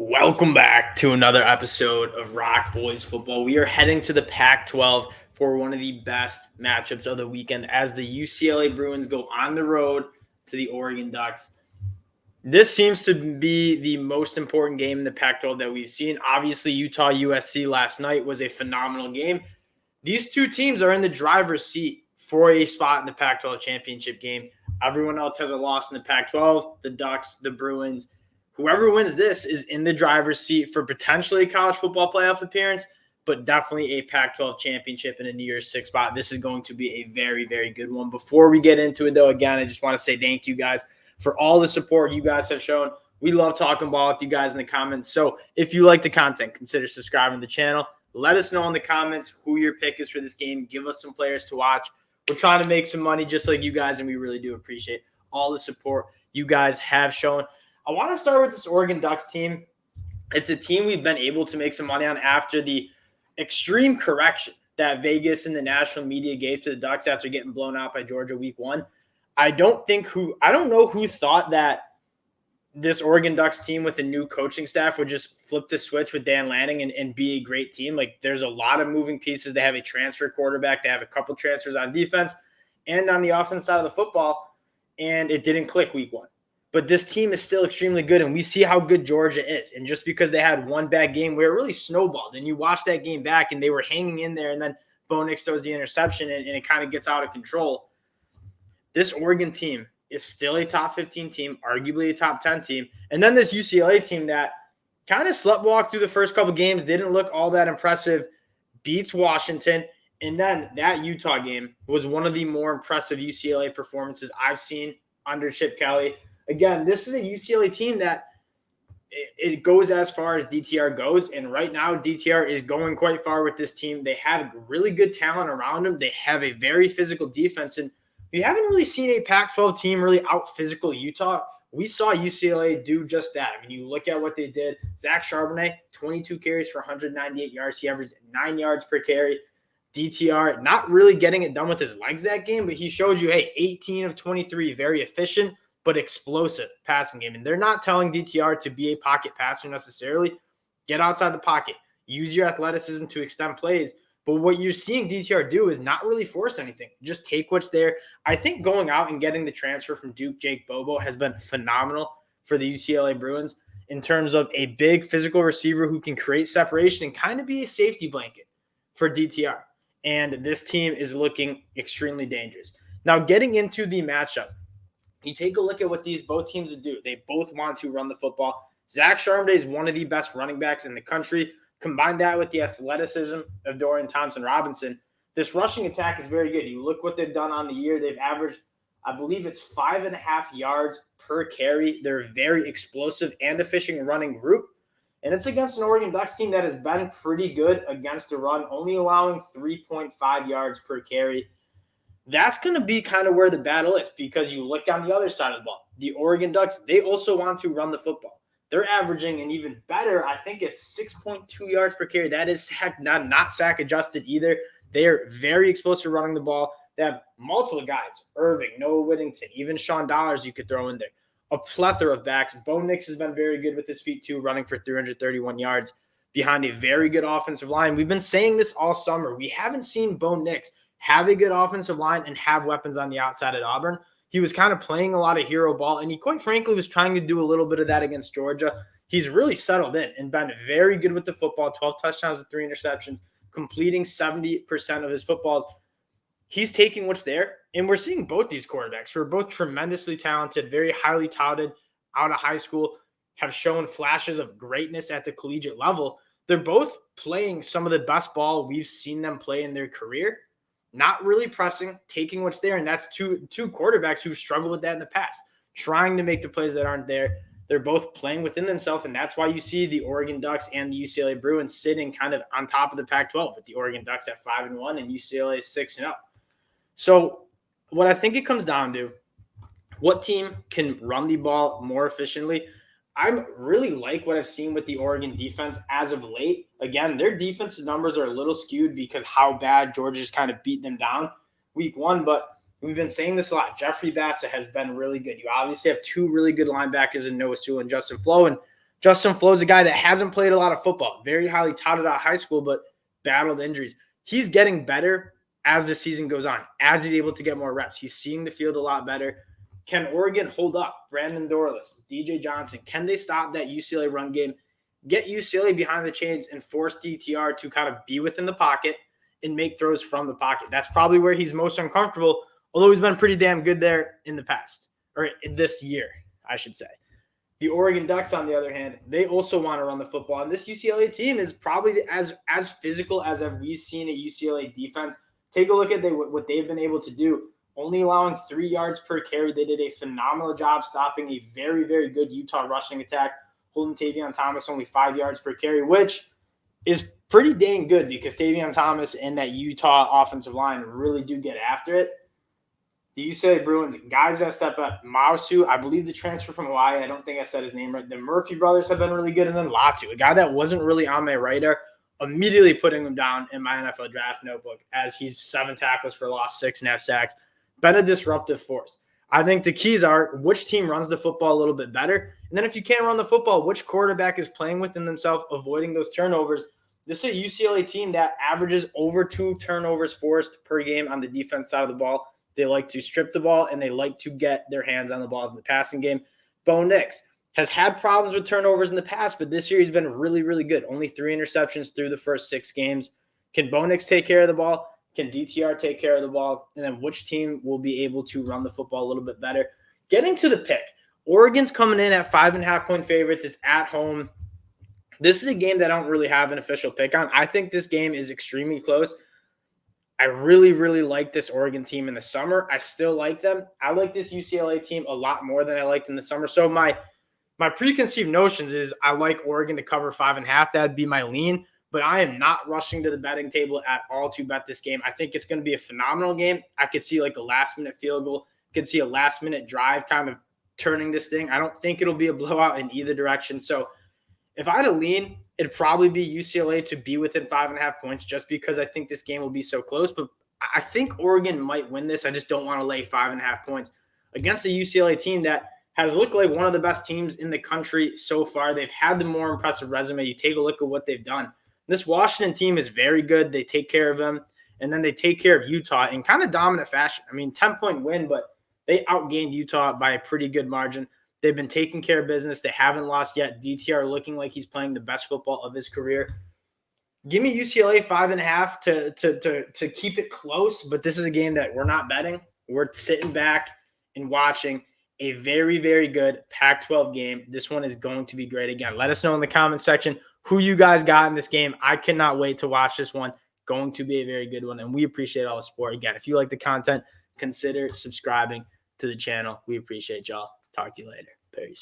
Welcome back to another episode of ROC Boys Football. We are heading to the Pac-12 for one of the best matchups of the weekend as the UCLA Bruins go on the road to the Oregon Ducks. This seems to be the most important game in the Pac-12 that we've seen. Obviously, Utah-USC last night was a phenomenal game. These two teams are in the driver's seat for a spot in the Pac-12 championship game. Everyone else has a loss in the Pac-12, the Ducks, the Bruins. Whoever wins this is in the driver's seat for potentially a college football playoff appearance, but definitely a Pac-12 championship in a New Year's Six spot. This is going to be a very, very good one. Before we get into it, though, again, I just want to say thank you guys for all the support you guys have shown. We love talking ball with you guys in the comments. So if you like the content, consider subscribing to the channel. Let us know in the comments who your pick is for this game. Give us some players to watch. We're trying to make some money just like you guys, and we really do appreciate all the support you guys have shown. I want to start with this Oregon Ducks team. It's a team we've been able to make some money on after the extreme correction that Vegas and the national media gave to the Ducks after getting blown out by Georgia week 1. I don't know who thought that this Oregon Ducks team with a new coaching staff would just flip the switch with Dan Lanning and be a great team. Like, there's a lot of moving pieces. They have a transfer quarterback. They have a couple transfers on defense and on the offense side of the football, and it didn't click week 1. But this team is still extremely good, and we see how good Georgia is. And just because they had one bad game where it really snowballed, and you watch that game back, and they were hanging in there, and then Bo Nix throws the interception, and it kind of gets out of control. This Oregon team is still a top 15 team, arguably a top 10 team. And then this UCLA team that kind of sleptwalked through the first couple games, didn't look all that impressive, beats Washington. And then that Utah game was one of the more impressive UCLA performances I've seen under Chip Kelly. Again, this is a UCLA team that it goes as far as DTR goes. And right now, DTR is going quite far with this team. They have really good talent around them. They have a very physical defense. And we haven't really seen a Pac-12 team really out-physical Utah. We saw UCLA do just that. I mean, you look at what they did. Zach Charbonnet, 22 carries for 198 yards. He averaged 9 yards per carry. DTR, not really getting it done with his legs that game, but he showed you, hey, 18 of 23, very efficient, but explosive passing game. And they're not telling DTR to be a pocket passer necessarily. Get outside the pocket. Use your athleticism to extend plays. But what you're seeing DTR do is not really force anything. Just take what's there. I think going out and getting the transfer from Duke, Jake Bobo, has been phenomenal for the UCLA Bruins in terms of a big physical receiver who can create separation and kind of be a safety blanket for DTR. And this team is looking extremely dangerous. Now, getting into the matchup, you take a look at what both teams do. They both want to run the football. Zach Charbonnet is one of the best running backs in the country. Combine that with the athleticism of Dorian Thompson-Robinson. This rushing attack is very good. You look what they've done on the year. They've averaged, I believe it's 5.5 yards per carry. They're a very explosive and efficient running group. And it's against an Oregon Ducks team that has been pretty good against the run, only allowing 3.5 yards per carry. That's going to be kind of where the battle is, because you look on the other side of the ball. The Oregon Ducks, they also want to run the football. They're averaging an even better, I think it's 6.2 yards per carry. That is not sack adjusted either. They are very explosive running the ball. They have multiple guys, Irving, Noah Whittington, even Sean Dollars you could throw in there. A plethora of backs. Bo Nix has been very good with his feet too, running for 331 yards behind a very good offensive line. We've been saying this all summer. We haven't seen Bo Nix have a good offensive line and have weapons on the outside at Auburn. He was kind of playing a lot of hero ball, and he quite frankly was trying to do a little bit of that against Georgia. He's really settled in and been very good with the football, 12 touchdowns with 3 interceptions, completing 70% of his footballs. He's taking what's there, and we're seeing both these quarterbacks who are both tremendously talented, very highly touted out of high school, have shown flashes of greatness at the collegiate level. They're both playing some of the best ball we've seen them play in their career. Not really pressing, taking what's there, and that's two quarterbacks who've struggled with that in the past, trying to make the plays that aren't there. They're both playing within themselves, and that's why you see the Oregon Ducks and the UCLA Bruins sitting kind of on top of the Pac-12, with the Oregon Ducks at 5-1 and UCLA 6-0. So what I think it comes down to, what team can run the ball more efficiently? I really like what I've seen with the Oregon defense as of late. Again, their defensive numbers are a little skewed because how bad Georgia's kind of beat them down week 1. But we've been saying this a lot. Jeffrey Bassett has been really good. You obviously have 2 really good linebackers in Noah Sewell and Justin Flo. And Justin Flo's a guy that hasn't played a lot of football, very highly touted out of high school, but battled injuries. He's getting better as the season goes on, as he's able to get more reps. He's seeing the field a lot better. Can Oregon hold up? Brandon Dorlus, DJ Johnson, can they stop that UCLA run game, get UCLA behind the chains, and force DTR to kind of be within the pocket and make throws from the pocket? That's probably where he's most uncomfortable, although he's been pretty damn good there in the past, or this year, I should say. The Oregon Ducks, on the other hand, they also want to run the football. And this UCLA team is probably as physical as we've seen a UCLA defense. Take a look at what they've been able to do. Only allowing 3 yards per carry. They did a phenomenal job stopping a very, very good Utah rushing attack, holding Tavion Thomas only 5 yards per carry, which is pretty dang good because Tavion Thomas and that Utah offensive line really do get after it. The UCLA Bruins, guys that step up. Mausu, I believe the transfer from Hawaii. I don't think I said his name right. The Murphy brothers have been really good. And then Latu, a guy that wasn't really on my radar, immediately putting him down in my NFL draft notebook as he's 7 tackles for loss, 6.5 sacks. Been a disruptive force. I think the keys are which team runs the football a little bit better. And then if you can't run the football, which quarterback is playing within themselves, avoiding those turnovers. This is a UCLA team that averages over 2 turnovers forced per game on the defense side of the ball. They like to strip the ball, and they like to get their hands on the ball in the passing game. Bo Nix has had problems with turnovers in the past, but this year he's been really, really good. Only 3 interceptions through the first 6 games. Can Bo Nix take care of the ball? Can DTR take care of the ball? And then which team will be able to run the football a little bit better? Getting to the pick, Oregon's coming in at 5.5-point favorites. It's at home. This is a game that I don't really have an official pick on. I think this game is extremely close. I really, really like this Oregon team in the summer. I still like them. I like this UCLA team a lot more than I liked in the summer. So my preconceived notions is I like Oregon to cover 5.5. That'd be my lean. But I am not rushing to the betting table at all to bet this game. I think it's going to be a phenomenal game. I could see like a last-minute field goal. Could see a last-minute drive kind of turning this thing. I don't think it'll be a blowout in either direction. So if I had a lean, it'd probably be UCLA to be within 5.5 points just because I think this game will be so close. But I think Oregon might win this. I just don't want to lay 5.5 points against the UCLA team that has looked like one of the best teams in the country so far. They've had the more impressive resume. You take a look at what they've done. This Washington team is very good. They take care of them, and then they take care of Utah in kind of dominant fashion. I mean, 10-point win, but they outgained Utah by a pretty good margin. They've been taking care of business. They haven't lost yet. DTR looking like he's playing the best football of his career. Give me UCLA 5.5 to keep it close, but this is a game that we're not betting. We're sitting back and watching a very, very good Pac-12 game. This one is going to be great. Again, let us know in the comment section who you guys got in this game. I cannot wait to watch this one. Going to be a very good one, and we appreciate all the support. Again, if you like the content, consider subscribing to the channel. We appreciate y'all. Talk to you later. Peace.